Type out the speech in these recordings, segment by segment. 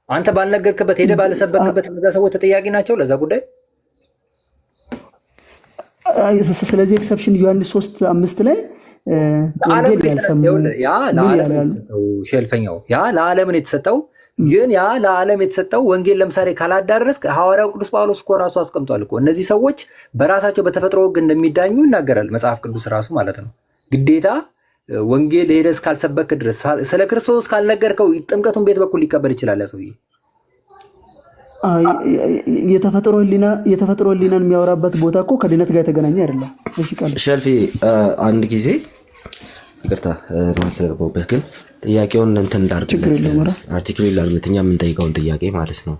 አንተ ባልነገርክበት ሄደህ ባልሰበክበት እነዛ ሰዎች ተጠያቂ ናቸው ለዛ ጉዳይ። ስለዚህ ኤክሰፕሽን ዮሐንስ 3:5 ላይ ወንጌል ያልሰሙ ያ ለዓለም የተሰጠው ሸልፈኛው ያ ለዓለም ነው የተሰጠው። ግን ያ ለዓለም የተሰጠው ወንጌል ለምሳሌ ካላዳረስክ ሐዋርያው ቅዱስ ጳውሎስ እኮ ራሱ አስቀምጧል እኮ እነዚህ ሰዎች በራሳቸው በተፈጥሮ ሕግ እንደሚዳኙ ይናገራል መጽሐፍ ቅዱስ ራሱ ማለት ነው። ግዴታ ወንጌል ሄደህ እስካልሰበክ ድረስ ስለ ክርስቶስ ካልነገርከው ጥምቀቱን ቤት በኩል ሊቀበል ይችላል ያ ሰውዬ። የተፈጥሮ ህሊናን የሚያወራበት ቦታ እኮ ከድነት ጋር የተገናኘ አይደለም። እሺ ቃል ሸልፊ አንድ ጊዜ ይቅርታ ማንሰለበውበት ግን ጥያቄውን እንትን እንዳርግለት አርቲክል ላርግለት እኛ የምንጠይቀውን ጥያቄ ማለት ነው።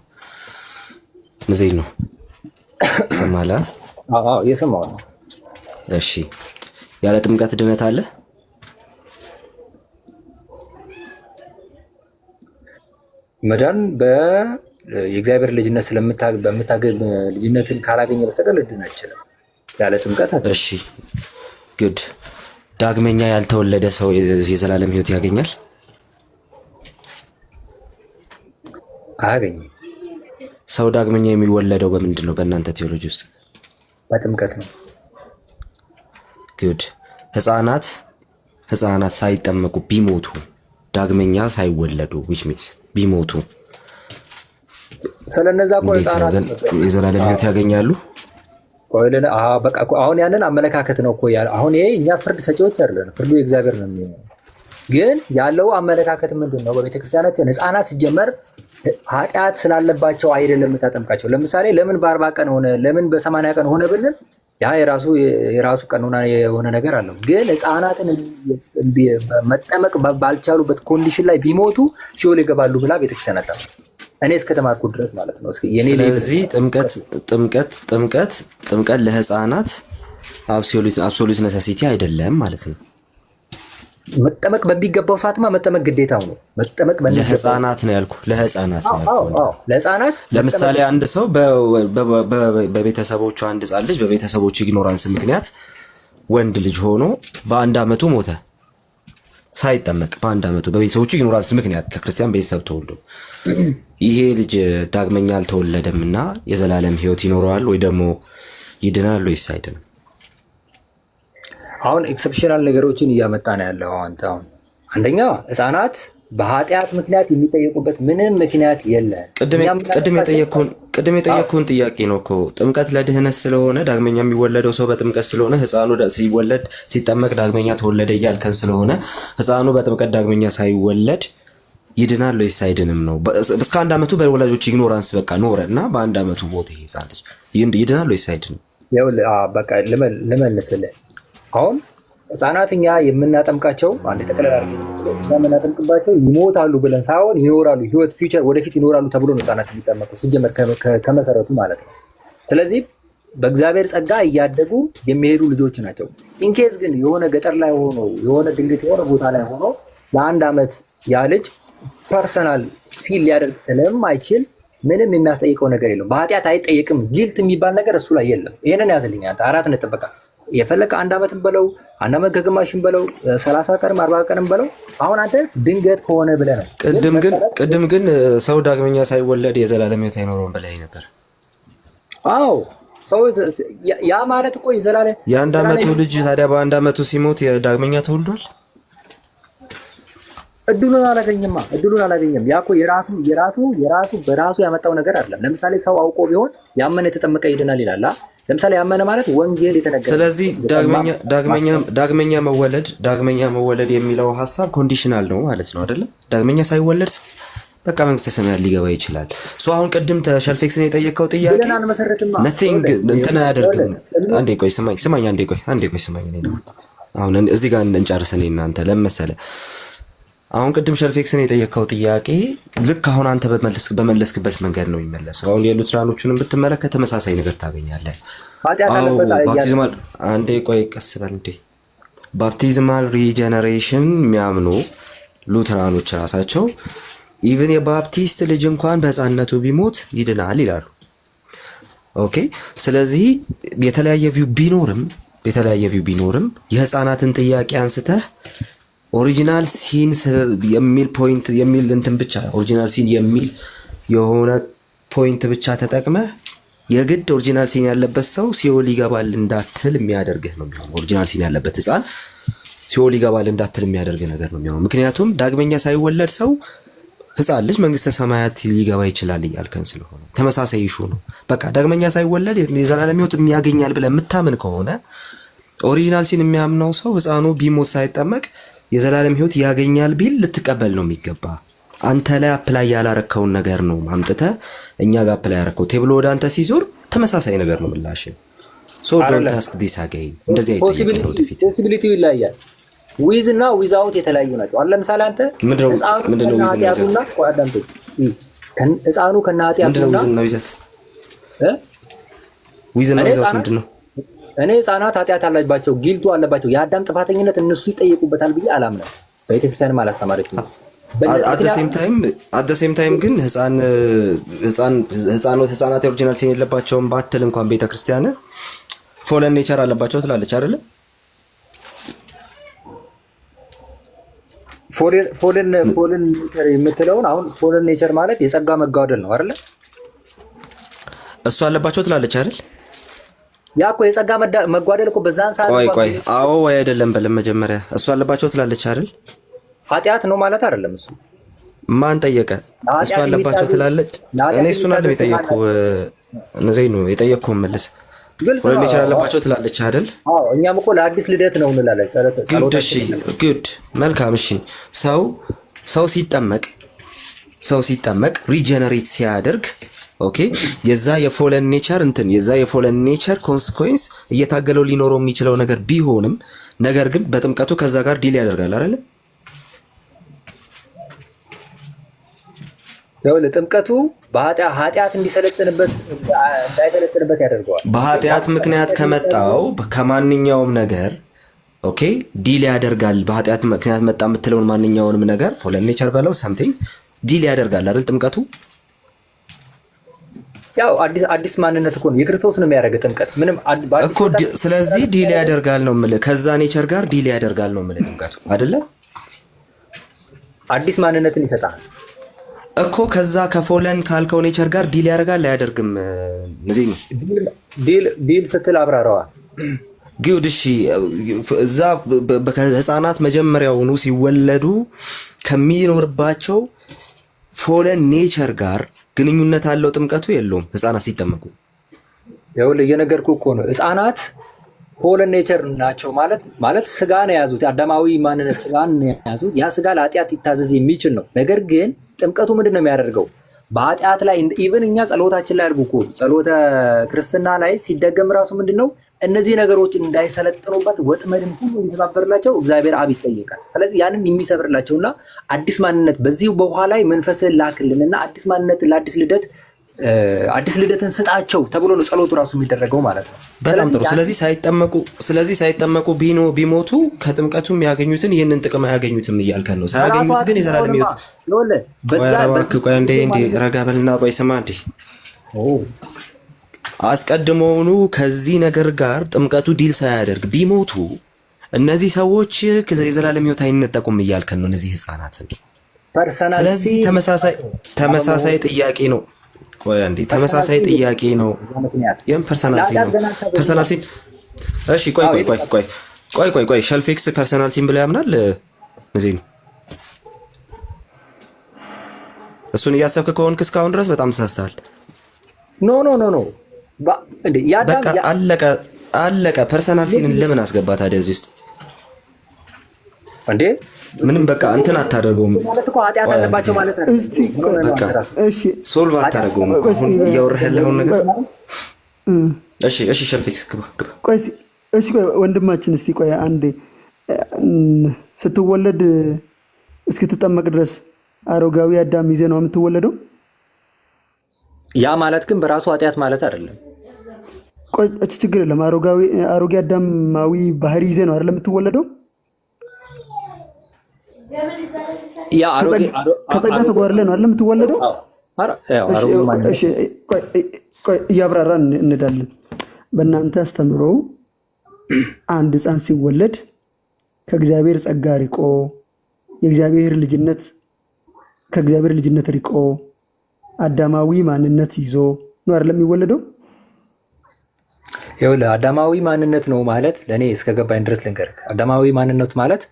ምዘይ ነው ሰማላ? አዎ የሰማው ነው። እሺ ያለ ጥምቀት ድነት አለ? መዳን የእግዚአብሔር ልጅነት በምታገኝ ልጅነትን ካላገኘ በስተቀር ልድን አይችልም ያለ ጥምቀት። እሺ ግድ ዳግመኛ ያልተወለደ ሰው የዘላለም ህይወት ያገኛል? አያገኝም። ሰው ዳግመኛ የሚወለደው በምንድን ነው በእናንተ ቴዎሎጂ ውስጥ? በጥምቀት ነው። ግድ ህፃናት ሳይጠመቁ ቢሞቱ ዳግመኛ ሳይወለዱ which means ቢሞቱ ስለነዛ ቆይ ህፃናት የዘላለም ህይወት ያገኛሉ? በቃ አሁን ያንን አመለካከት ነው እኮ አሁን ይሄ እኛ ፍርድ ሰጪዎች አይደለም፣ ፍርዱ የእግዚአብሔር ነው የሚሆነው። ግን ያለው አመለካከት ምንድን ነው? በቤተክርስቲያናት ህፃናት ሲጀመር ኃጢአት ስላለባቸው አይደለም የምታጠምቃቸው። ለምሳሌ ለምን በ40 ቀን ሆነ ለምን በ80 ቀን ሆነ ብለን ያ የራሱ ቀኖና የሆነ ነገር አለው። ግን ህፃናትን መጠመቅ ባልቻሉበት ኮንዲሽን ላይ ቢሞቱ ሲኦል ይገባሉ ብላ ቤተክርስቲያን አጣ እኔ እስከተማርኩ ድረስ ማለት ነው። ስለዚህ ጥምቀት ለህፃናት አብሶሉት ነሰሲቲ አይደለም ማለት ነው። መጠመቅ በሚገባው ሰዓትማ መጠመቅ ግዴታው ነው። መጠመቅ ለህፃናት ነው ያልኩ፣ ለህፃናት ነው ያልኩ። ለህፃናት ለምሳሌ አንድ ሰው በቤተሰቦቹ አንድ ህፃን ልጅ በቤተሰቦቹ ኢግኖራንስ ምክንያት ወንድ ልጅ ሆኖ በ1 ዓመቱ ሞተ ሳይጠመቅ በ1 ዓመቱ በቤተሰቦቹ ኢግኖራንስ ምክንያት ከክርስቲያን ቤተሰብ ተወልዶ ይሄ ልጅ ዳግመኛ አልተወለደም እና የዘላለም ህይወት ይኖረዋል ወይ ደግሞ ይድናል ወይስ አይድንም? አሁን ኤክሰፕሽናል ነገሮችን እያመጣ ነው ያለው። አንደኛ ህፃናት በኃጢአት ምክንያት የሚጠየቁበት ምንም ምክንያት የለም። ቅድም የጠየቅኩህን ጥያቄ ነው እኮ። ጥምቀት ለድህነት ስለሆነ ዳግመኛ የሚወለደው ሰው በጥምቀት ስለሆነ ህፃኑ ሲጠመቅ ዳግመኛ ተወለደ እያልከን ስለሆነ ህፃኑ በጥምቀት ዳግመኛ ሳይወለድ ይድናል ወይስ አይድንም ነው። እስከ 1 ዓመቱ በወላጆች ኢግኖራንስ በቃ ኖረ እና በ1 ዓመቱ ሞተ ይሄ ልጅ ይድናል ወይስ አይድንም? በቃ ልመልስልህ። አሁን ህፃናት እኛ የምናጠምቃቸው አንድ ጠቅላላ የምናጠምቅባቸው ይሞታሉ ብለን ሳይሆን ይኖራሉ፣ ህይወት ፊውቸር ወደፊት ይኖራሉ ተብሎ ነው ህፃናት የሚጠመቁ ሲጀመር ከመሰረቱ ማለት ነው። ስለዚህ በእግዚአብሔር ጸጋ እያደጉ የሚሄዱ ልጆች ናቸው። ኢንኬዝ ግን የሆነ ገጠር ላይ ሆኖ የሆነ ድንገት የሆነ ቦታ ላይ ሆኖ ለ1 ዓመት ያ ልጅ ፐርሰናል ሲል ሊያደርግ ስለማይችል ምንም የሚያስጠይቀው ነገር የለም። በኃጢአት አይጠየቅም። ጊልት የሚባል ነገር እሱ ላይ የለም። ይሄንን ያዝልኝ አንተ 4 ነጥብ በቃ የፈለከ 1 ዓመትም በለው 1 ዓመት ከግማሽም በለው 30 ቀንም 40 ቀንም በለው። አሁን አንተ ድንገት ከሆነ ብለህ ነው። ቅድም ግን ሰው ዳግመኛ ሳይወለድ የዘላለም ህይወት አይኖረውም ብለህ ነበር። አዎ ሰው ያ ማለት እኮ የዘላለም የ1 ዓመቱ ልጅ ታዲያ በ1 ዓመቱ ሲሞት ዳግመኛ ተወልዷል? እድሉን አላገኘም። ያ እኮ የራሱ በራሱ ያመጣው ነገር አይደለም። ለምሳሌ ሰው አውቆ ቢሆን ያመነ የተጠመቀ ይድናል ይላል። ለምሳሌ ያመነ ማለት ወንጌል የተነገረ። ስለዚህ ዳግመኛ መወለድ የሚለው ሀሳብ ኮንዲሽናል ነው ማለት ነው አይደለም? ዳግመኛ ሳይወለድ በቃ መንግስተ ሰማያት ሊገባ ይችላል። አሁን ቅድም ሸልፌክስን የጠየቀው ጥያቄ ነቲንግ እንትን አያደርግም። አንዴ ቆይ ስማኝ። አሁን እዚህ ጋር እንጨርሰን እናንተ ለመሰለ አሁን ቅድም ሸልፌክስን የጠየቀው ጥያቄ ልክ አሁን አንተ በመለስክበት መንገድ ነው የሚመለሰው። አሁን የሉትራኖቹንም ብትመለከት ተመሳሳይ ነገር ታገኛለህ። ባፕቲዝማል አንዴ ቆይ ቀስ በል እንዴ። ባፕቲዝማል ሪጀነሬሽን የሚያምኑ ሉትራኖች ራሳቸው ኢቭን የባፕቲስት ልጅ እንኳን በህፃንነቱ ቢሞት ይድናል ይላሉ። ኦኬ። ስለዚህ የተለያየ ቪው ቢኖርም የህፃናትን ጥያቄ አንስተህ ኦሪጂናል ሲን የሚል ፖይንት የሚል እንትን ብቻ ኦሪጂናል ሲን የሚል የሆነ ፖይንት ብቻ ተጠቅመህ የግድ ኦሪጂናል ሲን ያለበት ሰው ሲኦል ይገባል እንዳትል የሚያደርግህ ነው የሚሆነው። ኦሪጂናል ሲን ያለበት ህፃን ሲኦል ይገባል እንዳትል የሚያደርግህ ነገር ነው የሚሆነው። ምክንያቱም ዳግመኛ ሳይወለድ ሰው ህፃን ልጅ መንግስተ ሰማያት ሊገባ ይችላል እያልከን ስለሆነ ተመሳሳይ ኢሹ ነው። በቃ ዳግመኛ ሳይወለድ የዘላለም ህይወት ያገኛል ብለህ የምታምን ከሆነ ኦሪጂናል ሲን የሚያምነው ሰው ህፃኑ ቢሞት ሳይጠመቅ የዘላለም ህይወት ያገኛል ቢል ልትቀበል ነው የሚገባ። አንተ ላይ አፕላይ ያላረከውን ነገር ነው አምጥተህ እኛ ጋር አፕላይ ያረከው ቴብሎ ወደ አንተ ሲዞር ተመሳሳይ ነገር ነው ምላሽ። ሶ ዶንት አስክ ዲስ አገይን። እንደዚህ አይጠይቅም ነው ወደፊት ፖሲቢሊቲው ይለያያል። ዊዝ እና ዊዛውት የተለያዩ ናቸው። አሁን ለምሳሌ አንተ ምንድነው ኃጢአቱና ህፃኑ ከነ ኃጢአቱና ዊዝ እና ዊዛውት ምንድነው? እኔ ህፃናት ኃጢአት አለባቸው፣ ጊልቱ አለባቸው፣ የአዳም ጥፋተኝነት እነሱ ይጠየቁበታል ብዬ አላምንም። በቤተክርስቲያንም አላስተማረችም። አት ሴም ታይም ግን ህፃናት ኦሪጂናል ሲን የለባቸውም ባትል እንኳን ቤተክርስቲያን ፎለን ኔቸር አለባቸው ትላለች አይደለ? ፎለን ኔቸር የምትለውን አሁን ፎለን ኔቸር ማለት የጸጋ መጓደል ነው አይደለ? እሱ አለባቸው ትላለች አይደል? ያ እኮ የጸጋ መጓደል እኮ በዛን ሰዓት ቆይ አዎ ወይ አይደለም በለም መጀመሪያ እሱ አለባቸው ትላለች አይደል? ኃጢአት ነው ማለት አይደለም። እሱ ማን ጠየቀ? እሱ አለባቸው ትላለች። እኔ እሱን አይደለም የጠየቅኩህ፣ እነዚህ ነው የጠየቅኩህ። መልስ ፎለን ኔቸር አለባቸው ትላለች አይደል? አዎ እኛም እኮ ለአዲስ ልደት ነው እንላለን። ጉድ መልካም። እሺ ሰው ሲጠመቅ ሪጀነሬት ሲያደርግ ኦኬ የዛ የፎለን ኔቸር ኮንሲኩዌንስ እየታገለው ሊኖረው የሚችለው ነገር ቢሆንም ነገር ግን በጥምቀቱ ከዛ ጋር ዲል ያደርጋል አይደል? ጥምቀቱ ኃጢአት እንዳይሰለጥንበት ያደርገዋል። በኃጢአት ምክንያት ከመጣው ከማንኛውም ነገር ኦኬ ዲል ያደርጋል። በኃጢአት ምክንያት መጣ የምትለውን ማንኛውንም ነገር ፎለን ኔቸር በለው ሰምቲንግ ዲል ያደርጋል አይደል? ጥምቀቱ ያው አዲስ ማንነት እኮ ነው። የክርስቶስ ነው የሚያደርግ ጥምቀት ምንም እኮ። ስለዚህ ዲል ያደርጋል ነው የምልህ። ከዛ ኔቸር ጋር ዲል ያደርጋል ነው የምልህ ጥምቀቱ አይደለ? አዲስ ማንነትን ይሰጣል እኮ። ከዛ ከፎለን ካልከው ኔቸር ጋር ዲል ያደርጋል አያደርግም? እዚህ ነው ዲል ስትል አብራራዋ ጉድ። እሺ እዛ ህፃናት መጀመሪያውኑ ሲወለዱ ከሚኖርባቸው ፎለን ኔቸር ጋር ግንኙነት አለው ጥምቀቱ? የለውም። ህፃናት ሲጠመቁ ይኸውልህ እየነገርኩህ እኮ ነው። ህፃናት ፎለን ኔቸር ናቸው ማለት ስጋ ነው የያዙት፣ አዳማዊ ማንነት ስጋ ነው የያዙት። ያ ስጋ ለኃጢአት ይታዘዝ የሚችል ነው። ነገር ግን ጥምቀቱ ምንድን ነው የሚያደርገው? በኃጢአት ላይ ኢቨን እኛ ጸሎታችን ላይ አድርጉ እኮ ጸሎተ ክርስትና ላይ ሲደገም ራሱ ምንድን ነው እነዚህ ነገሮች እንዳይሰለጥኑበት ወጥመድን ሁሉ እንዲተባበርላቸው እግዚአብሔር አብ ይጠየቃል። ስለዚህ ያንን የሚሰብርላቸውና አዲስ ማንነት በዚህ በኋላ ላይ መንፈስን ላክልንና አዲስ ማንነት ለአዲስ ልደትን ስጣቸው ተብሎ ነው ጸሎቱ ራሱ የሚደረገው ማለት ነው። በጣም ጥሩ። ስለዚህ ሳይጠመቁ ቢሞቱ ከጥምቀቱ የሚያገኙትን ይህንን ጥቅም አያገኙትም እያልከን ነው። ሳያገኙት ግን የዘላለም ሕይወት ቆይ እንዴ ረጋ በልና ቆይ ስማ እንዴ አስቀድሞውኑ ከዚህ ነገር ጋር ጥምቀቱ ዲል ሳያደርግ ቢሞቱ እነዚህ ሰዎች የዘላለም ሕይወት አይነጠቁም እያልከን ነው እነዚህ ህፃናትን። ስለዚህ ተመሳሳይ ጥያቄ ነው። ቆይ አንዴ ተመሳሳይ ጥያቄ ነው። ፐርሰናል ሲን እሺ ቆይ ሸልፌክስ ፐርሰናል ሲን ብሎ ያምናል እዚህ ነው። እሱን እያሰብክ ከሆንክ እስካሁን ድረስ በጣም ተሳስተሃል። ኖ በቃ አለቀ። ፐርሰናል ሲንን ለምን አስገባ ታዲያ እዚህ ውስጥ እንዴ? ምንም በቃ እንትን አታደርገውም ማለት እኮ ኃጢአት አለባቸው ማለት ነው። እሺ ሶልቭ አታደርገውም እያወራህ ያለውን ነገር። እሺ ሸልፌክስ ግባ። ቆይ ወንድማችን እስቲ ቆይ አንዴ ስትወለድ እስክትጠመቅ ድረስ አሮጋዊ አዳም ይዘህ ነው የምትወለደው? ያ ማለት ግን በራሱ ኃጢአት ማለት አይደለም። ቆይ ችግር የለም። አሮጌ አዳማዊ ባህሪ ይዘህ ነው አይደል የምትወለደው? ከጸጋ ተጓድለህ ነው አይደል የምትወለደው? እያብራራን እንሄዳለን። በእናንተ አስተምሮ አንድ ሕፃን ሲወለድ ከእግዚአብሔር ጸጋ ርቆ ከእግዚአብሔር ልጅነት ርቆ አዳማዊ ማንነት ይዞ ነው አይደለም የሚወለደው? ይኸውልህ አዳማዊ ማንነት ነው ማለት ለእኔ እስከገባኝ ድረስ ልንገርህ። አዳማዊ ማንነት ማለት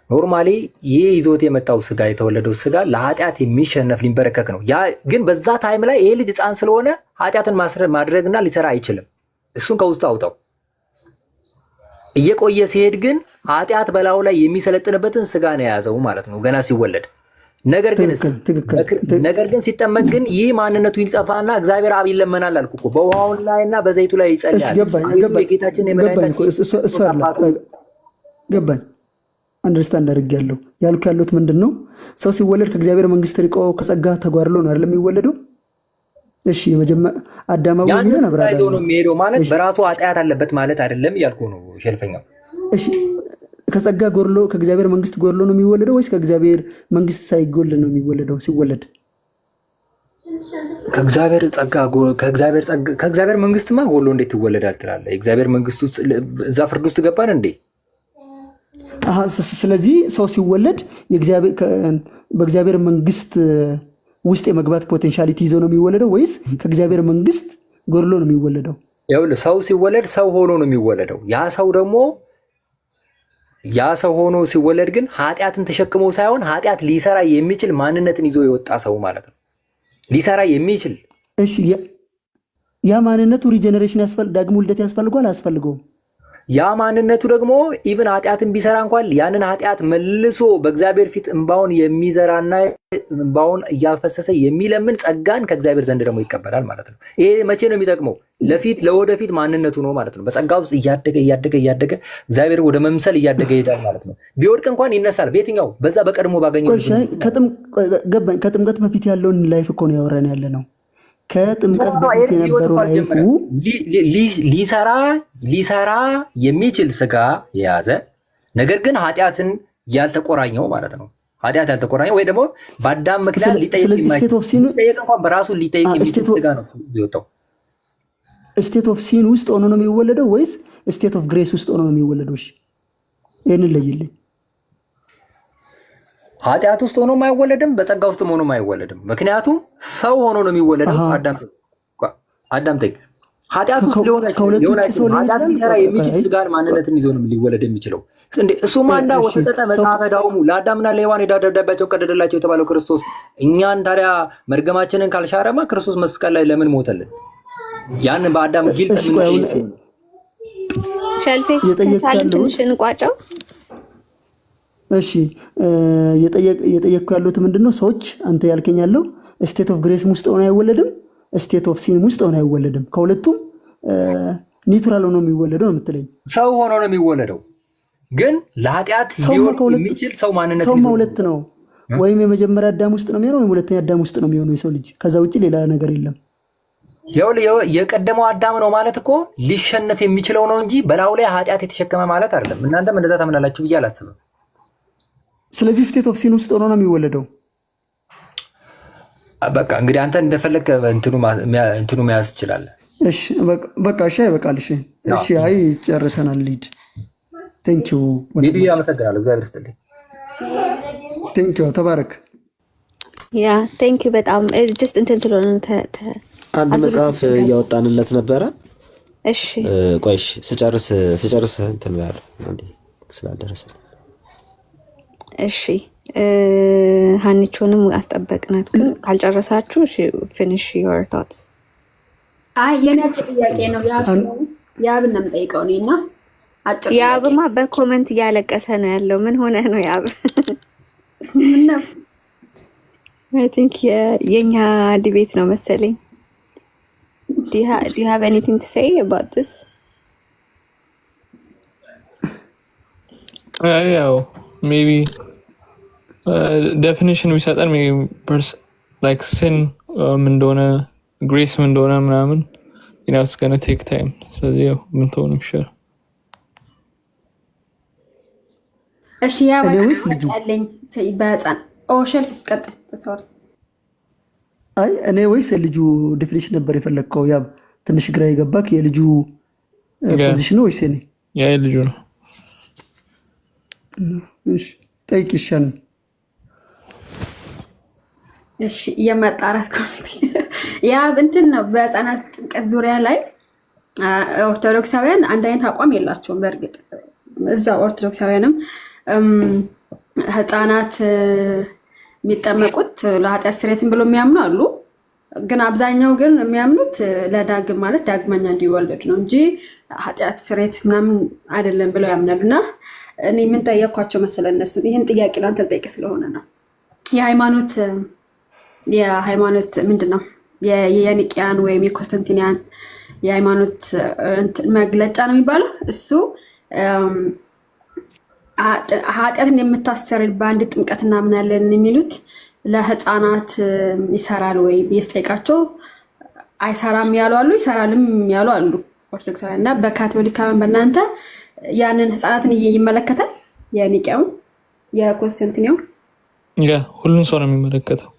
ኖርማሊ ይህ ይዞት የመጣው ስጋ የተወለደው ስጋ ለኃጢአት የሚሸነፍ ሊንበረከክ ነው። ያ ግን በዛ ታይም ላይ ይሄ ልጅ ሕፃን ስለሆነ ኃጢአትን ማድረግና ሊሰራ አይችልም። እሱን ከውስጡ አውጣው። እየቆየ ሲሄድ ግን ኃጢአት በላዩ ላይ የሚሰለጥንበትን ስጋ ነው የያዘው ማለት ነው ገና ሲወለድ። ነገር ግን ሲጠመቅ ግን ይህ ማንነቱ ይጠፋና እግዚአብሔር አብ ይለመናል አልኩ እኮ በውሃው ላይ እና በዘይቱ ላይ ይጸልያል። የጌታችን ገባኝ። አንደርስታንድ አድርጌያለሁ። ያልኩ ያሉት ምንድን ነው? ሰው ሲወለድ ከእግዚአብሔር መንግስት ርቆ ከጸጋ ተጓድሎ ነው አይደለም የሚወለደው? እሺ አዳማዊ ቢሆን አብራዶ ነው የሚሄደው ማለት በራሱ ኃጢአት አለበት ማለት አይደለም እያልኩ ነው ሸልፈኛው። እሺ ከጸጋ ጎድሎ ከእግዚአብሔር መንግስት ጎድሎ ነው የሚወለደው ወይስ ከእግዚአብሔር መንግስት ሳይጎል ነው የሚወለደው? ሲወለድ ከእግዚአብሔር መንግስትማ ጎድሎ እንዴት ይወለዳል ትላለህ? የእግዚአብሔር መንግስት ውስጥ እዛ ፍርድ ውስጥ ገባን እንዴ? ስለዚህ ሰው ሲወለድ በእግዚአብሔር መንግስት ውስጥ የመግባት ፖቴንሻሊቲ ይዞ ነው የሚወለደው ወይስ ከእግዚአብሔር መንግስት ጎድሎ ነው የሚወለደው? ይኸውልህ ሰው ሲወለድ ሰው ሆኖ ነው የሚወለደው። ያ ሰው ሆኖ ሲወለድ ግን ኃጢአትን ተሸክሞ ሳይሆን ኃጢአት ሊሰራ የሚችል ማንነትን ይዞ የወጣ ሰው ማለት ነው። ሊሰራ የሚችል እሺ፣ ያ ማንነቱ ሪጀነሬሽን ዳግም ውልደት ያስፈልገዋል አያስፈልገውም? ያ ማንነቱ ደግሞ ኢቭን ኃጢአትን ቢሰራ እንኳን ያንን ኃጢአት መልሶ በእግዚአብሔር ፊት እንባውን የሚዘራና እንባውን እያፈሰሰ የሚለምን ጸጋን ከእግዚአብሔር ዘንድ ደግሞ ይቀበላል ማለት ነው። ይሄ መቼ ነው የሚጠቅመው? ለወደፊት ማንነቱ ነው ማለት ነው። በጸጋ ውስጥ እያደገ እግዚአብሔር ወደ መምሰል እያደገ ይሄዳል ማለት ነው። ቢወድቅ እንኳን ይነሳል። በየትኛው በዛ በቀድሞ ባገኘው ከጥምቀት በፊት ያለውን ላይፍ እኮ ነው ያወራን ያለ ነው። ከጥምቀት በፊት የነበረው ላይፉ ሊሰራ የሚችል ስጋ የያዘ ነገር ግን ኃጢአትን ያልተቆራኘው ማለት ነው። ኃጢአት ያልተቆራኘው ወይ ደግሞ በአዳም ምክንያት ሊጠየቅ እንኳን በራሱ ሊጠየቅ የሚችል ስጋ ነው የወጣው። ስቴት ኦፍ ሲን ውስጥ ሆኖ ነው የሚወለደው ወይስ ስቴት ኦፍ ግሬስ ውስጥ ሆኖ ነው የሚወለደው? ይህንን ለይልኝ። ኃጢአት ውስጥ ሆኖ አይወለድም፣ በጸጋ ውስጥ ሆኖ አይወለድም። ምክንያቱም ሰው ሆኖ ነው የሚወለደው። አዳምጠኝ። ኃጢአት ውስጥ ሊሆን አይችልም። ኃጢአት ሊሰራ የሚችል ስጋን ማንነትን ይዞ ነው ሊወለድ የሚችለው። እሱማ እንዳ ወሰጠጠ መጽሐፈ ዳውሙ ለአዳምና ለሔዋን የዕዳ ደብዳቤያቸውን ቀደደላቸው የተባለው ክርስቶስ እኛን ታዲያ መርገማችንን ካልሻረማ ክርስቶስ መስቀል ላይ ለምን ሞተልን? ያን በአዳም ጊልጥ ሸልፌክስን ቋጫው። እሺ የጠየቅኩ ያሉት ምንድነው? ሰዎች አንተ ያልከኝ ያለው ስቴት ኦፍ ግሬስ ውስጥ ሆኖ አይወለድም፣ ስቴት ኦፍ ሲን ውስጥ ሆኖ አይወለድም። ከሁለቱም ኒውትራል ሆኖ የሚወለደው ነው የምትለኝ? ሰው ሆኖ ነው የሚወለደው፣ ግን ለኃጢአት ሊወርድ የሚችል ሰው ማንነት ሰው ሁለት ነው። ወይም የመጀመሪያ አዳም ውስጥ ነው የሚሆነው ወይም ሁለተኛ አዳም ውስጥ ነው የሚሆነው የሰው ልጅ። ከዛ ውጭ ሌላ ነገር የለም። የቀደመው አዳም ነው ማለት እኮ ሊሸነፍ የሚችለው ነው እንጂ በላዩ ላይ ኃጢአት የተሸከመ ማለት አይደለም። እናንተም እንደዛ ታምናላችሁ ብዬ አላስብም። ስለዚህ ስቴት ኦፍ ሲን ውስጥ ሆኖ ነው የሚወለደው። በቃ እንግዲህ አንተ እንደፈለግ እንትኑ መያዝ ትችላለህ። እሺ በቃ እሺ፣ አይበቃል። እሺ አይ ጨርሰናል። ሊድ ቴንኪው። ሊድ አመሰግናለሁ። እግዚአብሔር ይስጥልኝ። ቴንኪው። ተባረክ። ያ ቴንኪው በጣም ጀስት እንትን ስለሆነ አንድ መጽሐፍ እያወጣንለት ነበረ። እሺ ቆይሽ ስጨርስ እንትን ያለው አንዴ ስላልደረሰልኝ። እሺ ሀኒቾንም አስጠበቅናት፣ ግን ካልጨረሳችሁ እሺ ፊኒሽ ዮር ቶትስ። አይ የኔ ጥያቄ ነው ያብን ነው የምጠይቀው እኔና አጭር ያብማ በኮመንት እያለቀሰ ነው ያለው። ምን ሆነ ነው ያብ? ምን ነው አይ ቲንክ የኛ ዲቤት ነው መሰለኝ። Do you have anything to say about this? Yeah, maybe definition we said that maybe like sin እንደሆነ grace እንደሆነ ምናምን it's gonna take time. ስለዚህ ያው ምን ተሆነ ይሻል። እሺ ያ ባለኝ በህፃን ሸልፍ እስቀጥ ተሰዋል። አይ እኔ ወይስ የልጁ ዴፊኒሽን ነበር የፈለግከው? ያ ትንሽ ግራ የገባክ የልጁ ፖዚሽን ነው ወይስ እኔ? ያ የልጁ ነው። እሺ ጠይቅ ይሻል። እሺ የማጣራት ኮሚቴ ያ እንትን ነው። በህፃናት ጥምቀት ዙሪያ ላይ ኦርቶዶክሳውያን አንድ አይነት አቋም የላቸውም። በእርግጥ እዛው ኦርቶዶክሳውያንም ህፃናት የሚጠመቁት ለኃጢአት ስርየትን ብሎ የሚያምኑ አሉ። ግን አብዛኛው ግን የሚያምኑት ለዳግም ማለት ዳግመኛ እንዲወለድ ነው እንጂ ኃጢአት ስርየት ምናምን አይደለም ብለው ያምናሉ። እና እኔ ምን ጠየኳቸው መሰለህ እነሱ ይህን ጥያቄ ላንተ ልጠይቅ ስለሆነ ነው። የሃይማኖት ምንድን ነው የኒቅያን ወይም የኮንስታንቲኒያን የሃይማኖት መግለጫ ነው የሚባለው። እሱ ኃጢአትን የምታሰር በአንድ ጥምቀት እናምናለን የሚሉት ለህፃናት ይሰራል ወይ ብዬስጠይቃቸው አይሰራም ያሉ አሉ፣ ይሰራልም ያሉ አሉ ኦርቶዶክሳውያን። እና በካቶሊካውያን በእናንተ ያንን ህፃናትን ይመለከታል? የኒቅያውን የኮንስታንቲኒያው ሁሉን ሰው ነው የሚመለከተው።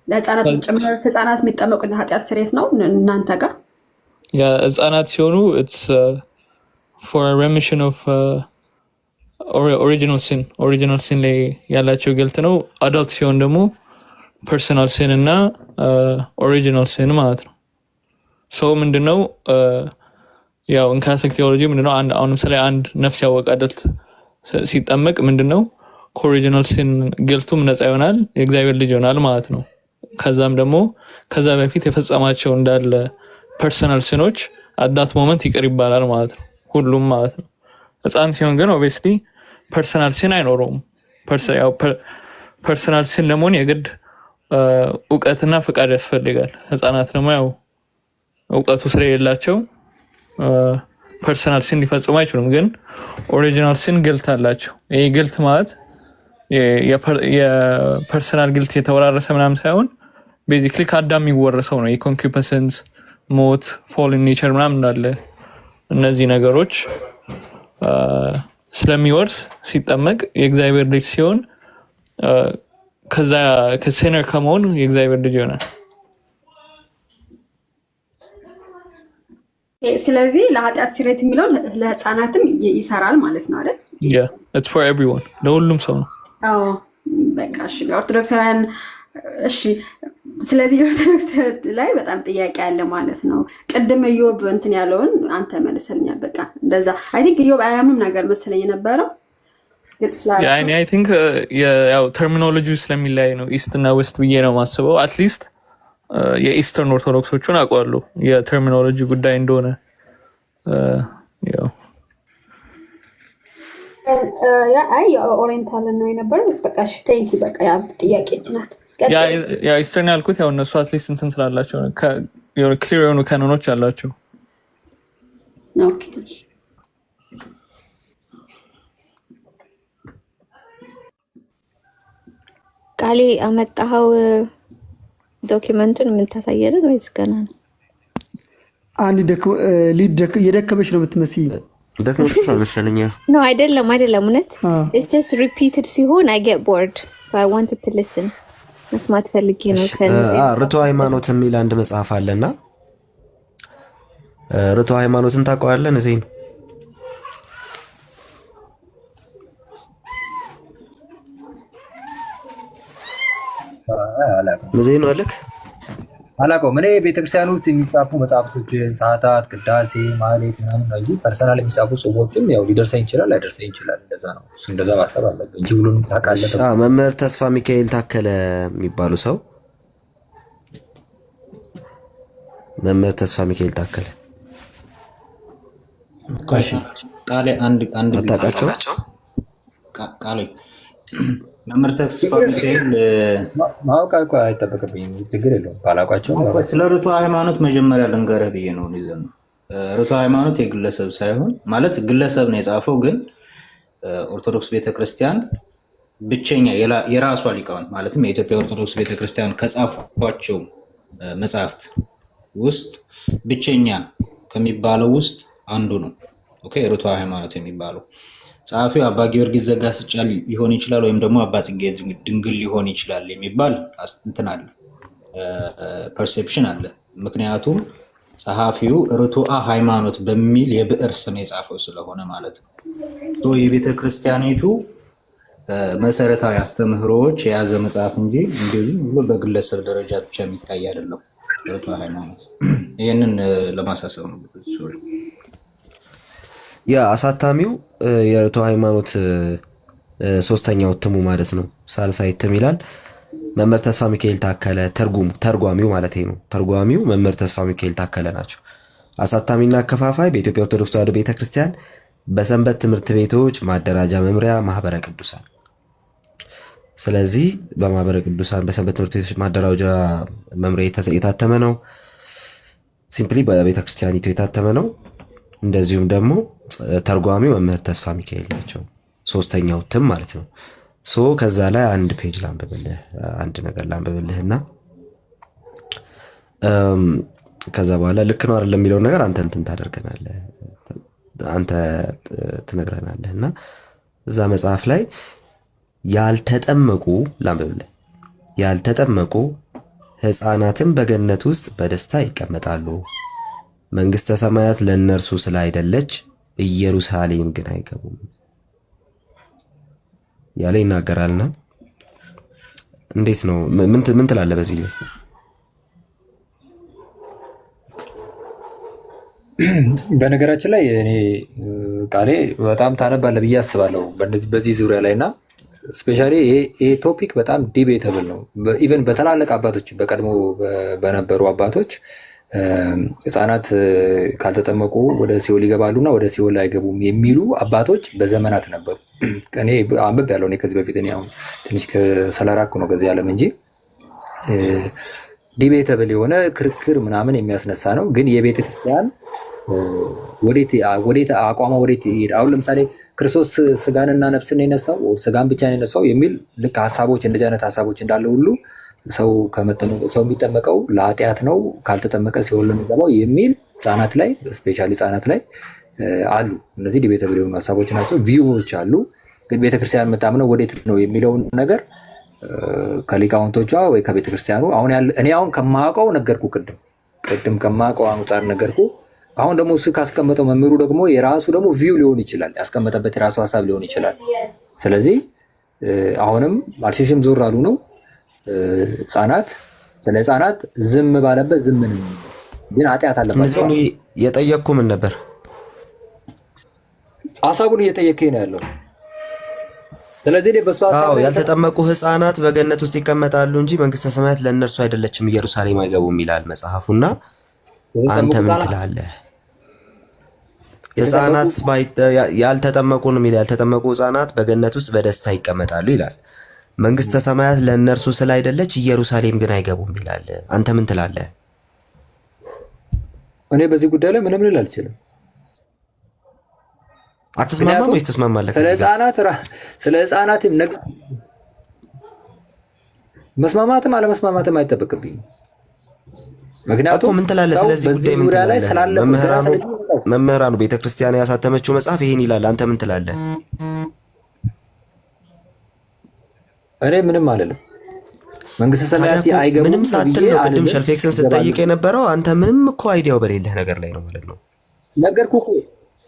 ለህፃናት ጭምር ህፃናት የሚጠመቁት ኃጢአት ስርየት ነው እናንተ ጋር? ህፃናት ሲሆኑ it's for a remission of ኦሪጂናል ሲን ላይ ያላቸው ገልት ነው። አዳልት ሲሆን ደግሞ ፐርሰናል ሲን እና ኦሪጂናል ሲን ማለት ነው። ሰው ምንድነው ያው ኢንካቶሊክ ቴዎሎጂ ምንድነው አሁን ለምሳሌ አንድ ነፍስ ያወቀ አዳልት ሲጠመቅ ምንድነው ከኦሪጂናል ሲን ገልቱም ነፃ ይሆናል፣ የእግዚአብሔር ልጅ ይሆናል ማለት ነው። ከዛም ደግሞ ከዛ በፊት የፈጸማቸው እንዳለ ፐርሰናል ሲኖች አዳት ሞመንት ይቅር ይባላል ማለት ነው፣ ሁሉም ማለት ነው። ህፃን ሲሆን ግን ኦብቪየስሊ ፐርሰናል ሲን አይኖረውም። ፐርሰናል ሲን ለመሆን የግድ እውቀትና ፍቃድ ያስፈልጋል። ህፃናት ደግሞ ያው እውቀቱ ስለሌላቸው ፐርሰናል ሲን ሊፈጽሙ አይችሉም። ግን ኦሪጂናል ሲን ግልት አላቸው። ይህ ግልት ማለት የፐርሰናል ግልት የተወራረሰ ምናምን ሳይሆን ቤዚክሊ ከአዳም የሚወረሰው ነው። የኮንኩፐሰንስ፣ ሞት፣ ፎልን ኔቸር ምናምን እንዳለ እነዚህ ነገሮች ስለሚወርስ ሲጠመቅ የእግዚአብሔር ልጅ ሲሆን ከዛ ከሲነር ከመሆን የእግዚአብሔር ልጅ ይሆናል። ስለዚህ ለኃጢአት ስርየት የሚለው ለህፃናትም ይሰራል ማለት ነው አይደል? it's for everyone ለሁሉም ሰው ነው። አዎ በቃ እሺ። ኦርቶዶክሳውያን እሺ። ስለዚህ ኦርቶዶክስ ላይ በጣም ጥያቄ አለ ማለት ነው። ቅድም ኢዮብ እንትን ያለውን አንተ መልሰልኛል። በቃ እንደዛ አይ ቲንክ ኢዮብ አያምንም ነገር መሰለኝ የነበረው አይ ቲንክ ያው ተርሚኖሎጂው ስለሚለያይ ነው ኢስት እና ዌስት ብዬ ነው ማስበው። አትሊስት የኢስተርን ኦርቶዶክሶቹን አውቀዋለሁ የተርሚኖሎጂ ጉዳይ እንደሆነ ያው አይ ኦሪየንታል ነው የነበረው። በቃ እሺ ቴንክ ዩ። በቃ ያ ጥያቄ ናት። ያ ኢስተርን ያልኩት ያው እነሱ አትሊስት እንትን ስላላቸው የሆነ ክሊር የሆኑ ካኖኖች አላቸው። ኦኬ ቃሌ አመጣኸው ዶክመንቱን ምን ታሳየልን ወይስ ገና ነው? አንድ የደከመች ነው የምትመስይ። ደክሞሽ ነው መሰለኝ። ነው አይደለም እውነት it's just repeated ሲሆን I get bored so I wanted to listen መስማት ፈልጌ ነው። ርቱ ሃይማኖት የሚል አንድ መጽሐፍ አለና ርቱ ሃይማኖትን ታውቀዋለህ? እዚህ እዚህ ነው አለክ አላውቀውም። እኔ ቤተክርስቲያን ውስጥ የሚጻፉ መጽሐፍቶችን ሰዓታት፣ ቅዳሴ፣ ማህሌት ምናምን ነው እንጂ ፐርሰናል የሚጻፉ ጽሁፎችን ያው ሊደርሰኝ ይችላል ላይደርሰኝ ይችላል። እንደዛ ነው እሱ እንደዛ ማሰብ አለብን እንጂ ሁሉንም ታውቃለህ። መምህር ተስፋ ሚካኤል ታከለ የሚባሉ ሰው መምህር ተስፋ ሚካኤል ታከለ ቃሌ አንድ ታውቃቸው ቃሌ መምህር ተስፋ ሚካኤል ማወቅ እኮ አይጠበቅብኝም፣ ችግር የለውም ባላውቃቸው። ስለ ርቱ ሃይማኖት መጀመሪያ ልንገርህ ብዬ ነው። ርቱ ሃይማኖት የግለሰብ ሳይሆን ማለት ግለሰብ ነው የጻፈው፣ ግን ኦርቶዶክስ ቤተክርስቲያን ብቸኛ የራሷ ሊቃውንት ማለትም የኢትዮጵያ ኦርቶዶክስ ቤተክርስቲያን ከጻፏቸው መጽሐፍት ውስጥ ብቸኛ ከሚባለው ውስጥ አንዱ ነው። ኦኬ ርቱ ሃይማኖት የሚባለው ጸሐፊው አባ ጊዮርጊስ ዘጋስጫ ሊሆን ይችላል ወይም ደግሞ አባ ጽጌ ድንግል ሊሆን ይችላል የሚባል እንትን አለ፣ ፐርሴፕሽን አለ። ምክንያቱም ጸሐፊው ርቱዐ ሃይማኖት በሚል የብዕር ስም የጻፈው ስለሆነ ማለት ነው። የቤተ ክርስቲያኒቱ መሰረታዊ አስተምህሮዎች የያዘ መጽሐፍ እንጂ እንደዚህ ብሎ በግለሰብ ደረጃ ብቻ የሚታይ አይደለም ርቱዐ ሃይማኖት። ይህንን ለማሳሰብ ነው። ያ አሳታሚው የርቱዐ ሃይማኖት ሶስተኛው እትሙ ማለት ነው ሳልሳይ እትም ይላል። መምህር ተስፋ ሚካኤል ታከለ ተርጓሚው ማለት ነው። ተርጓሚው መምህር ተስፋ ሚካኤል ታከለ ናቸው። አሳታሚና አከፋፋይ በኢትዮጵያ ኦርቶዶክስ ተዋሕዶ ቤተክርስቲያን በሰንበት ትምህርት ቤቶች ማደራጃ መምሪያ ማህበረ ቅዱሳን። ስለዚህ በማህበረ ቅዱሳን በሰንበት ትምህርት ቤቶች ማደራጃ መምሪያ የታተመ ነው። ሲምፕሊ በቤተክርስቲያኒቱ የታተመ ነው። እንደዚሁም ደግሞ ተርጓሚው መምህር ተስፋ ሚካኤል ናቸው። ሶስተኛው እትም ማለት ነው። ከዛ ላይ አንድ ፔጅ ላንብብልህ፣ አንድ ነገር ላንብብልህና ከዛ በኋላ ልክ ነው አይደለም የሚለውን ነገር አንተ እንትን ታደርገናለህ፣ አንተ ትነግረናለህ። እና እዛ መጽሐፍ ላይ ያልተጠመቁ ላንብብልህ፣ ያልተጠመቁ ሕፃናትን በገነት ውስጥ በደስታ ይቀመጣሉ፣ መንግሥተ ሰማያት ለእነርሱ ስላይደለች ኢየሩሳሌም ግን አይገቡም ያለ ይናገራልና እንዴት ነው? ምን ትላለህ በዚህ ላይ? በነገራችን ላይ እኔ ቃሌ በጣም ታነባለህ ብዬ አስባለሁ በዚህ ዙሪያ ላይ እና ስፔሻሊ ይሄ ቶፒክ በጣም ዲቤተብል ነው። ኢቨን በትላልቅ አባቶች በቀድሞ በነበሩ አባቶች ህፃናት ካልተጠመቁ ወደ ሲኦል ይገባሉና ወደ ሲኦል አይገቡም የሚሉ አባቶች በዘመናት ነበሩ። እኔ አንብቤያለሁ። እኔ ከዚህ በፊት አሁን ትንሽ ስለራቅኩ ነው ከዚህ ዓለም እንጂ ዲቤተብል የሆነ ክርክር ምናምን የሚያስነሳ ነው። ግን የቤተክርስቲያን ወዴት አቋሟ ወዴት ይሄድ? አሁን ለምሳሌ ክርስቶስ ስጋንና ነፍስን ነው የነሳው፣ ስጋን ብቻ ነው የነሳው የሚል ልክ ሀሳቦች እንደዚህ አይነት ሀሳቦች እንዳለ ሁሉ ሰው የሚጠመቀው ለኃጢአት ነው፣ ካልተጠመቀ ሲኦል ነው የሚገባው የሚል ህፃናት ላይ ስፔሻሊ ህፃናት ላይ አሉ። እነዚህ ዲቤተብል የሆኑ ሀሳቦች ናቸው፣ ቪዎች አሉ። ግን ቤተክርስቲያን የምታምነው ወዴት ነው የሚለውን ነገር ከሊቃውንቶቿ ወይ ከቤተክርስቲያኑ እኔ አሁን ከማውቀው ነገርኩ፣ ቅድም ከማውቀው አንጻር ነገርኩ። አሁን ደግሞ እሱ ካስቀመጠው መምህሩ ደግሞ የራሱ ደግሞ ቪው ሊሆን ይችላል፣ ያስቀመጠበት የራሱ ሀሳብ ሊሆን ይችላል። ስለዚህ አሁንም አልሸሽም ዞር አሉ ነው ህፃናት ስለ ህፃናት ዝም ባለበት ዝም ነው፣ ግን ኃጢአት አለባቸው። የጠየቅኩ ምን ነበር ሀሳቡን እየጠየቀኝ ነው ያለው። ስለዚህ በሱ ሀሳብ ያልተጠመቁ ህፃናት በገነት ውስጥ ይቀመጣሉ እንጂ መንግስተ ሰማያት ለእነርሱ አይደለችም ኢየሩሳሌም አይገቡም ይላል መጽሐፉና አንተ ምን ትላለህ? ህፃናት ያልተጠመቁ ነው የሚል ያልተጠመቁ ህፃናት በገነት ውስጥ በደስታ ይቀመጣሉ ይላል። መንግስተ ሰማያት ለእነርሱ ስላይደለች ኢየሩሳሌም ግን አይገቡም ይላል። አንተ ምን ትላለህ? እኔ በዚህ ጉዳይ ላይ ምንም ልል አልችልም። አትስማማም ወይስ ትስማማለህ? ስለ ህፃናት መስማማትም አለመስማማትም አይጠበቅብኝም። ምክንያቱም ምን ትላለህ? ስለዚህ ጉዳይ ምን ትላለህ? መምህራኑ ቤተክርስቲያን ያሳተመችው መጽሐፍ ይሄን ይላል። አንተ ምን ትላለህ? እኔ ምንም አልልም። መንግስተ ሰማያት አይገቡም ምንም ሳትል ነው ቅድም ሸልፌክስን ስጠይቅ የነበረው። አንተ ምንም እኮ አይዲያው በሌለህ ነገር ላይ ነው ማለት ነው። ነገርኩህ እኮ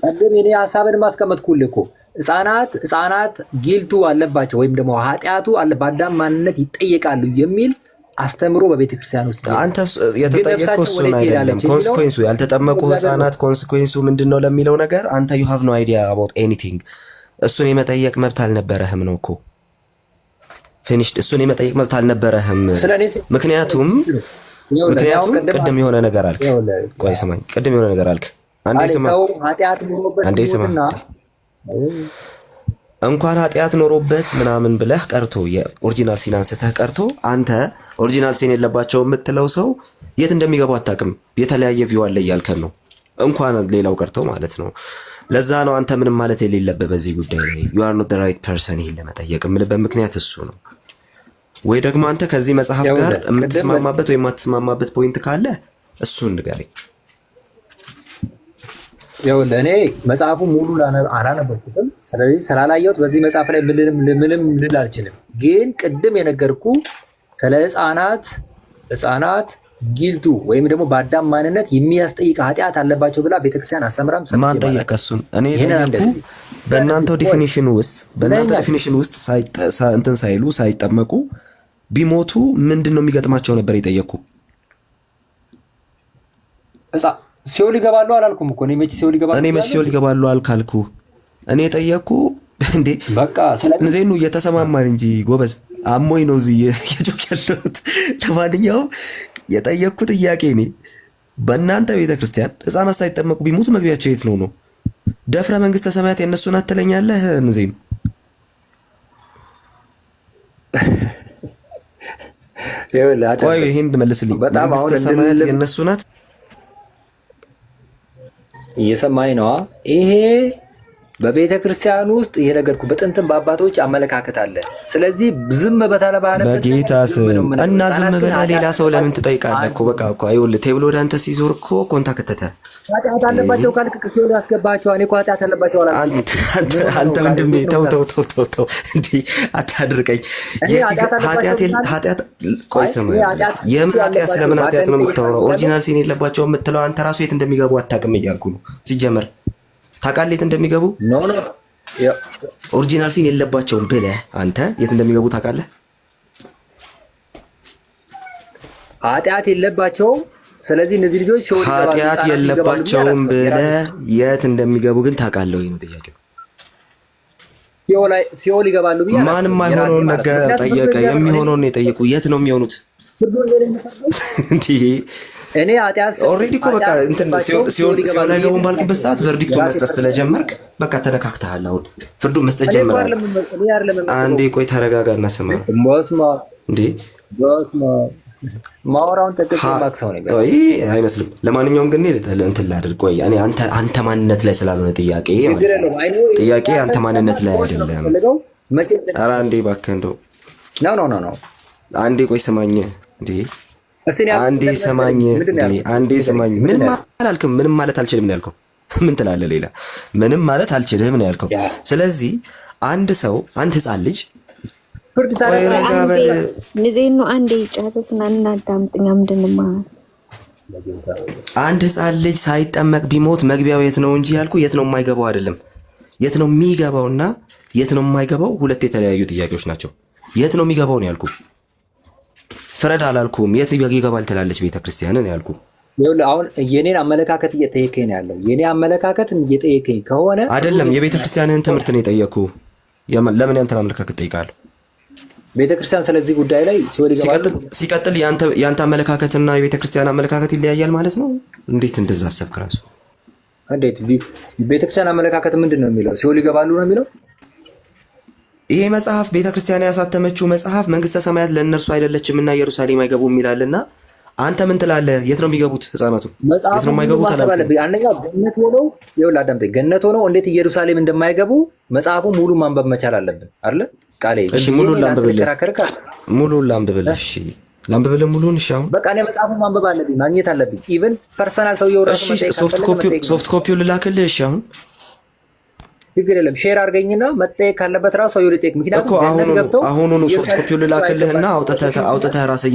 ቅድም የኔ ሀሳብን ማስቀመጥኩልህ እኮ ህፃናት ጊልቱ አለባቸው ወይም ደግሞ ኃጢአቱ አለ በአዳም ማንነት ይጠየቃሉ የሚል አስተምሮ በቤተክርስቲያን ውስጥ አንተ የተጠየቀው እሱን አይደለም። ኮንሲኩዌንሱ ያልተጠመቁ ህፃናት ኮንሲኩዌንሱ ምንድነው ለሚለው ነገር አንተ you have no idea about anything። እሱን የመጠየቅ መብት አልነበረህም ነው እኮ ፊኒሽድ። እሱን የመጠየቅ መብት አልነበረህም። ምክንያቱም ቅድም የሆነ ነገር አልክ። ቆይ ስማኝ፣ ቅድም የሆነ ነገር አልክ። አንዴ ስማ እንኳን ኃጢአት ኖሮበት ምናምን ብለህ ቀርቶ የኦሪጂናል ሲን አንስተህ ቀርቶ አንተ ኦሪጂናል ሲን የለባቸው የምትለው ሰው የት እንደሚገቡ አታውቅም። የተለያየ ቪው አለ እያልከን ነው። እንኳን ሌላው ቀርቶ ማለት ነው። ለዛ ነው አንተ ምንም ማለት የሌለበት በዚህ ጉዳይ ላይ you are not the right person ይሄን ለመጠየቅ የምልበት ምክንያት እሱ ነው። ወይ ደግሞ አንተ ከዚህ መጽሐፍ ጋር የምትስማማበት ወይ የማትስማማበት ፖይንት ካለ እሱን ንገረኝ። ይኸውልህ እኔ መጽሐፉ ሙሉ አላነበብኩትም። ስለዚህ ስላላየሁት በዚህ መጽሐፍ ላይ ምንም ልል አልችልም። ግን ቅድም የነገርኩ ስለ ህፃናት ጊልቱ ወይም ደግሞ በአዳም ማንነት የሚያስጠይቅ ኃጢአት አለባቸው ብላ ቤተክርስቲያን አስተምራም። ማን ጠየቀ? እሱን እኔ ጠየቅኩ። በእናንተው ዲፊኒሽን ውስጥ እንትን ሳይሉ ሳይጠመቁ ቢሞቱ ምንድን ነው የሚገጥማቸው ነበር የጠየቅኩ። ሲኦል ይገባሉ አላልኩም እኮ እኔ መች ሲኦል ይገባሉ አልካልኩ። እኔ የጠየቅኩ እንዴ በቃ ዜኑ እየተሰማማን እንጂ ጎበዝ አሞኝ ነው እዚህ የጆክ ያለሁት። ለማንኛውም የጠየቅኩ ጥያቄ እኔ በእናንተ ቤተክርስቲያን ህፃናት ሳይጠመቁ ቢሞቱ መግቢያቸው የት ነው? ደፍረ መንግስተ ሰማያት የእነሱን አትለኛለህ? ዜኑ ቆይ ይሄን መልስልኝ። መንግስተ ሰማያት የእነሱ ናት? እየሰማኝ ነዋ። ይሄ በቤተ ክርስቲያን ውስጥ የነገርኩህ በጥንትም በአባቶች አመለካከት አለ። ስለዚህ ዝም በተባለበት በጌታ ስም እና ዝም ብለህ ሌላ ሰው ለምን ትጠይቃለህ? እኮ በቃ እኮ አይውልህ ቴብሎ ወደ አንተ ሲዞር እኮ ኮንታ ከተተ ኃጢአት አለባቸው ካልክ ከሲኦል ያስገባቸዋል። እኔ እኮ ኃጢአት አለባቸው አላልኩም። አንተ ወንድሜ ተው እንዴ አታድርቀኝ። ኃጢአት ቆይ ስማ፣ የምን ኃጢአት ስለምን ኃጢአት ነው የምታወራው? ኦሪጂናል ሲን የለባቸው የምትለው አንተ ራሱ የት እንደሚገቡ አታውቅም እያልኩ ነው ሲጀመር። ታውቃለህ የት እንደሚገቡ? ኦሪጂናል ሲን የለባቸውም ብለህ አንተ የት እንደሚገቡ ታውቃለህ? ኃጢአት የለባቸውም። ስለዚህ እነዚህ ልጆች ኃጢአት የለባቸውም ብለህ የት እንደሚገቡ ግን ታውቃለህ ወይ ነው ጥያቄው። ሲኦል ይገባሉ ብዬ ማንም አይሆነውን ነገር ጠየቀ። የሚሆነውን ነው የጠየቁ። የት ነው የሚሆኑት? እንዲህ እኔ ኃጢአት ኦልሬዲ እኮ በቃ እንትን ሲኦል አይገቡም ባልክበት ሰዓት ቨርዲክቱ መስጠት ስለጀመርክ በቃ ተነካክተሃል። አሁን ፍርዱ መስጠት ጀምራል። አንዴ ቆይ ተረጋጋና ስማ እንዴ ማወራውን ተከታተል ሰው ነው አይመስልም። ለማንኛውም ግን እንትን ላድርግ። ቆይ እኔ አንተ ማንነት ላይ ስላልሆነ ጥያቄ አንተ ማንነት ላይ አይደለም። ኧረ አንዴ እባክህ እንደው ነው አንዴ ቆይ ስማኝ እንዴ አንዴ ስማኝ እንዴ አንዴ ስማኝ። ምንም አላልክም። ምንም ማለት አልችልም ነው ያልከው። ምን ትላለህ ሌላ? ምንም ማለት አልችልም ነው ያልከው። ስለዚህ አንድ ህፃን ልጅ ንዜኑ አንዴ ጨረስና እናዳምጥኛ። ምንድንማ አንድ ህፃን ልጅ ሳይጠመቅ ቢሞት መግቢያው የት ነው እንጂ ያልኩ የት ነው የማይገባው አይደለም። የት ነው የሚገባውና የት ነው የማይገባው ሁለት የተለያዩ ጥያቄዎች ናቸው። የት ነው የሚገባው ነው ያልኩ። ፍረድ አላልኩም። የት ይገባል ትላለች ቤተክርስቲያንን ያልኩ። አሁን የኔን አመለካከት እየጠየቀኝ ነው ያለው። የኔ አመለካከትን እየጠየቀኝ ከሆነ አይደለም የቤተክርስቲያንን ትምህርት ነው የጠየኩ። ለምን ያንተን አመለካከት ጠይቃለሁ? ቤተክርስቲያን ስለዚህ ጉዳይ ላይ ሲቀጥል ያንተ አመለካከትና የቤተክርስቲያን አመለካከት ይለያያል ማለት ነው። እንዴት እንደዛ አሰብክ ራሱ? እንዴት ቤተክርስቲያን አመለካከት ምንድን ነው የሚለው? ሲኦል ይገባሉ ነው የሚለው። ይሄ መጽሐፍ ቤተክርስቲያን ያሳተመችው መጽሐፍ መንግስተ ሰማያት ለእነርሱ አይደለችምና ኢየሩሳሌም አይገቡም ይላልና አንተ ምን ትላለህ? የት ነው የሚገቡት ህፃናቱ? የት ነው የማይገቡት? አንደኛው ገነት ሆነው ይኸውልህ አዳምጠኝ። ገነት ሆነው እንዴት ኢየሩሳሌም እንደማይገቡ መጽሐፉ ሙሉ ማንበብ መቻል አለብን አይደል? እሺ ሙሉን ላንብብልህ። እሺ ላንብብልህ ሙሉን። እሺ አሁን በቃ እኔ መጽሐፉን ማንበብ አለብኝ፣ ማግኘት አለብኝ። ኢቭን ፐርሰናል ሰውየው ራሱ ሶፍት ኮፒውን ልላክልህ። እሺ አሁን ችግር የለም ሼር አድርገኝና መጠየቅ ካለበት ራሱ ሰውየው ሊጠየቅ። ምክንያቱም ገነት ገብተው አሁኑኑ ሶፍት ኮፒውን ልላክልህና አውጥተህ ራስህ